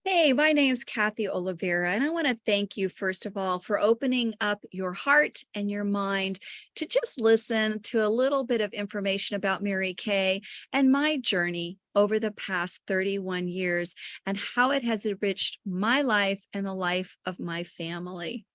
Hey, my name's Kathy Oliveira, and I want to thank you, first of all, for opening up your heart and your mind to just listen to a little bit of information about Mary Kay and my journey over the past 31 years and how it has enriched my life and the life of my family.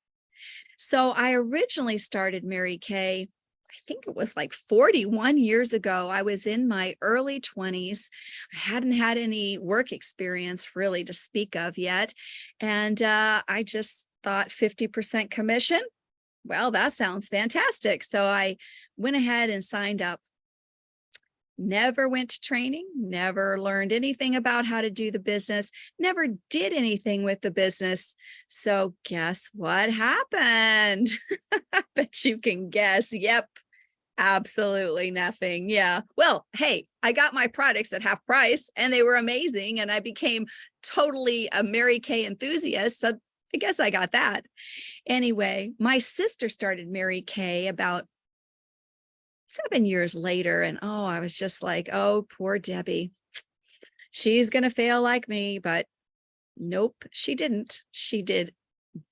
So I originally started Mary Kay, I think it was like 41 years ago. I was in my early 20s. I hadn't had any work experience really to speak of yet. And I just thought 50% commission. Well, that sounds fantastic. So I went ahead and signed up. Never went to training, never learned anything about how to do the business, never did anything with the business. So guess what happened? I bet you can guess. Yep, absolutely nothing. Yeah. Well, hey, I got my products at half price and they were amazing. And I became totally a Mary Kay enthusiast. So I guess I got that. Anyway, my sister started Mary Kay about 7 years later. And oh, I was just like, oh, poor Debbie. She's going to fail like me. But nope, she didn't. She did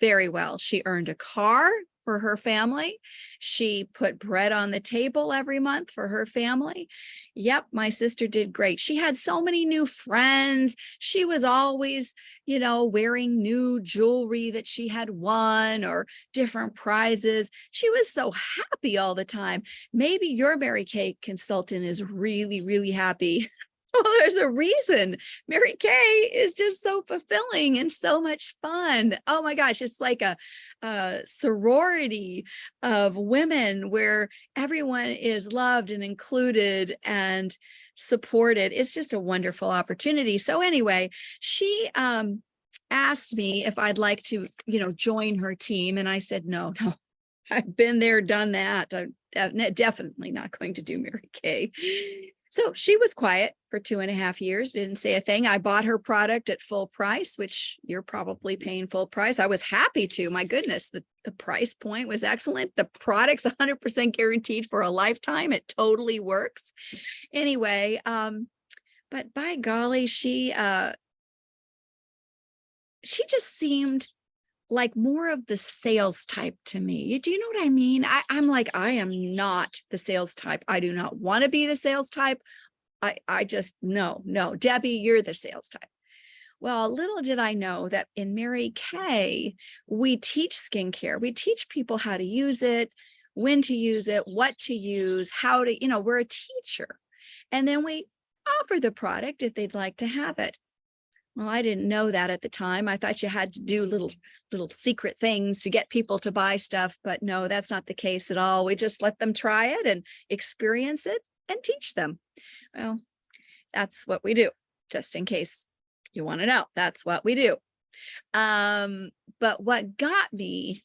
very well. She earned a car for her family. She put bread on the table every month for her family. Yep, my sister did great. She had so many new friends. She was always, wearing new jewelry that she had won or different prizes. She was so happy all the time. Maybe your Mary Kay consultant is really, really happy. Well, there's a reason. Mary Kay is just so fulfilling and so much fun. Oh my gosh, it's like a sorority of women where everyone is loved and included and supported. It's just a wonderful opportunity. So anyway, she asked me if I'd like to, join her team. And I said, no, I've been there, done that. I'm definitely not going to do Mary Kay. So she was quiet for 2.5 years, didn't say a thing. I bought her product at full price, which you're probably paying full price. I was happy to. My goodness, the price point was excellent. The product's 100% guaranteed for a lifetime. It totally works. Anyway, but by golly, she just seemed like more of the sales type to me. Do you know what I mean? I'm like, I am not the sales type. I do not want to be the sales type. I just, no, Debbie, you're the sales type. Well, little did I know that in Mary Kay, we teach skincare. We teach people how to use it, when to use it, what to use, how to, we're a teacher. And then we offer the product if they'd like to have it. Well, I didn't know that at the time. I thought you had to do little secret things to get people to buy stuff, but no, that's not the case at all. We just let them try it and experience it and teach them. Well, that's what we do, just in case you want to know. That's what we do. But what got me,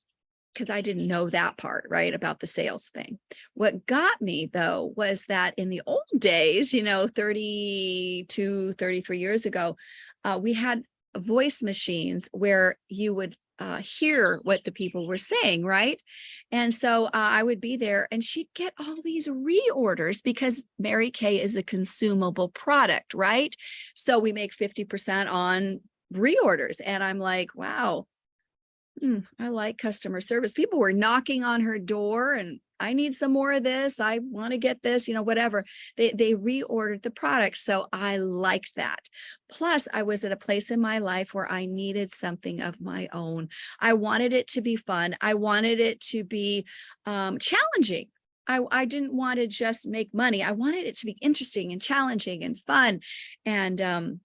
because I didn't know that part, right, about the sales thing. What got me, though, was that in the old days, 32, 33 years ago, we had voice machines where you would hear what the people were saying, right? And so I would be there and she'd get all these reorders because Mary Kay is a consumable product, right? So we make 50% on reorders. And I'm like, wow. I like customer service. People were knocking on her door and I need some more of this. I want to get this, whatever. They reordered the product. So I liked that. Plus, I was at a place in my life where I needed something of my own. I wanted it to be fun. I wanted it to be challenging. I didn't want to just make money. I wanted it to be interesting and challenging and fun. And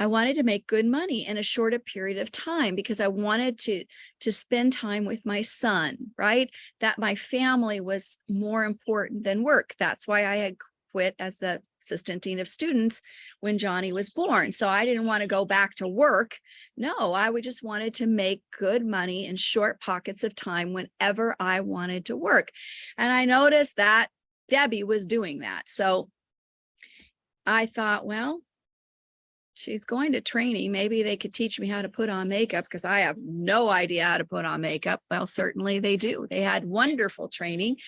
I wanted to make good money in a shorter period of time because I wanted to spend time with my son, right? That my family was more important than work. That's why I had quit as the assistant dean of students when Johnny was born. So I didn't want to go back to work. No, I would just wanted to make good money in short pockets of time whenever I wanted to work. And I noticed that Debbie was doing that. So I thought, well, she's going to training. Maybe they could teach me how to put on makeup because I have no idea how to put on makeup. Well, certainly they do. They had wonderful training.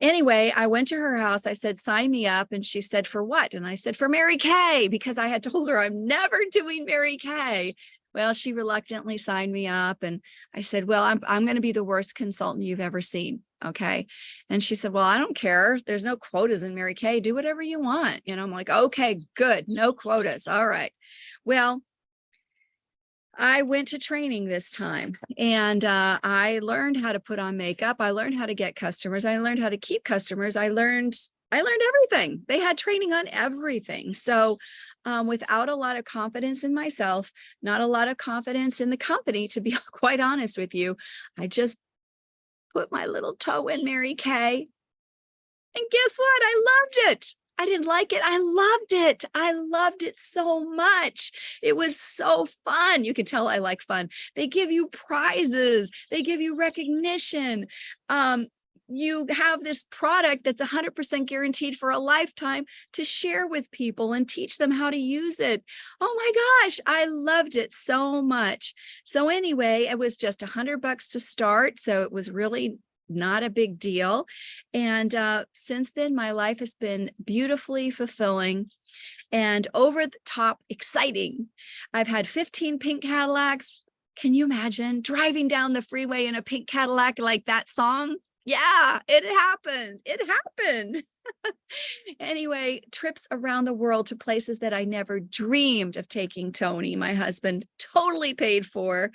Anyway, I went to her house. I said, sign me up. And she said, for what? And I said, for Mary Kay, because I had told her I'm never doing Mary Kay. Well, she reluctantly signed me up. And I said, well, I'm going to be the worst consultant you've ever seen. Okay. And she said, well, I don't care. There's no quotas in Mary Kay. Do whatever you want. I'm like, okay, good. No quotas. All right. Well, I went to training this time, and I learned how to put on makeup. I learned how to get customers. I learned how to keep customers. I learned everything. They had training on everything. So without a lot of confidence in myself, not a lot of confidence in the company, to be quite honest with you, I just put my little toe in Mary Kay. And guess what? I loved it. I didn't like it. I loved it. I loved it so much. It was so fun. You can tell I like fun. They give you prizes. They give you recognition. You have this product that's 100% guaranteed for a lifetime to share with people and teach them how to use it. Oh my gosh, I loved it so much. So anyway, it was just $100 to start. So it was really not a big deal. And since then, my life has been beautifully fulfilling and over the top exciting. I've had 15 pink Cadillacs. Can you imagine driving down the freeway in a pink Cadillac like that song? Yeah, it happened. It happened. Anyway, trips around the world to places that I never dreamed of taking Tony, my husband, totally paid for.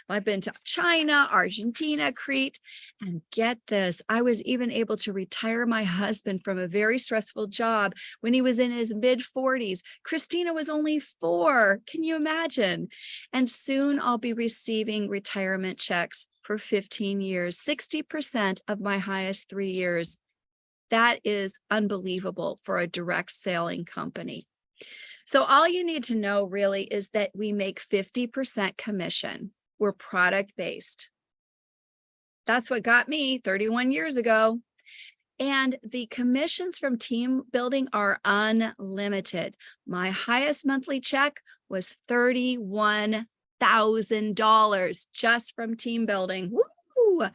I've been to China, Argentina, Crete, and get this, I was even able to retire my husband from a very stressful job when he was in his mid-40s. Christina was only 4. Can you imagine? And soon I'll be receiving retirement checks for 15 years, 60% of my highest 3 years. That is unbelievable for a direct selling company. So all you need to know really is that we make 50% commission. We're product-based. That's what got me 31 years ago. And the commissions from team building are unlimited. My highest monthly check was $31,000 just from team building. Woo!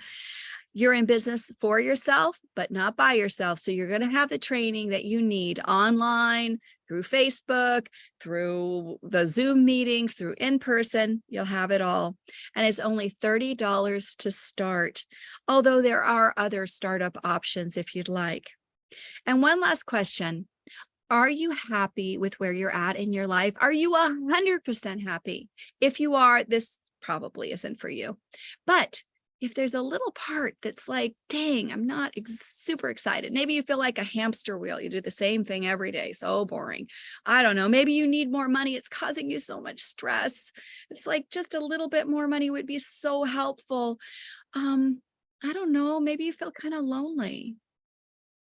You're in business for yourself, but not by yourself. So you're going to have the training that you need online, through Facebook, through the Zoom meetings, through in person. You'll have it all. And it's only $30 to start, although there are other startup options if you'd like. And one last question. Are you happy with where you're at in your life? Are you 100% happy? If you are, this probably isn't for you. But if there's a little part that's like, dang, I'm not super excited. Maybe you feel like a hamster wheel. You do the same thing every day. So boring. I don't know. Maybe you need more money. It's causing you so much stress. It's like just a little bit more money would be so helpful. I don't know. Maybe you feel kind of lonely.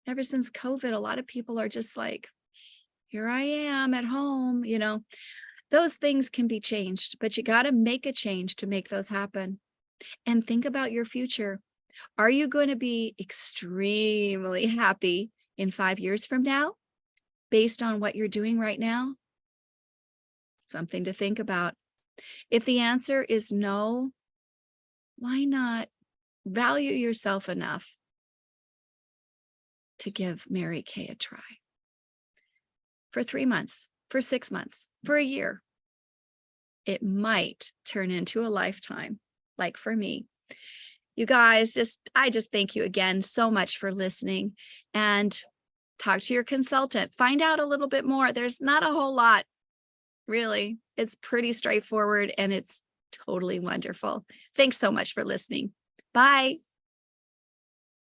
Ever since COVID, a lot of people are just like, here I am at home. Those things can be changed, but you got to make a change to make those happen. And think about your future. Are you going to be extremely happy in 5 years from now based on what you're doing right now? Something to think about. If the answer is no, why not value yourself enough to give Mary Kay a try? For 3 months, for 6 months, for a year. It might turn into a lifetime. Like for me. You guys, I just thank you again so much for listening, and talk to your consultant. Find out a little bit more. There's not a whole lot, really. It's pretty straightforward and it's totally wonderful. Thanks so much for listening. Bye.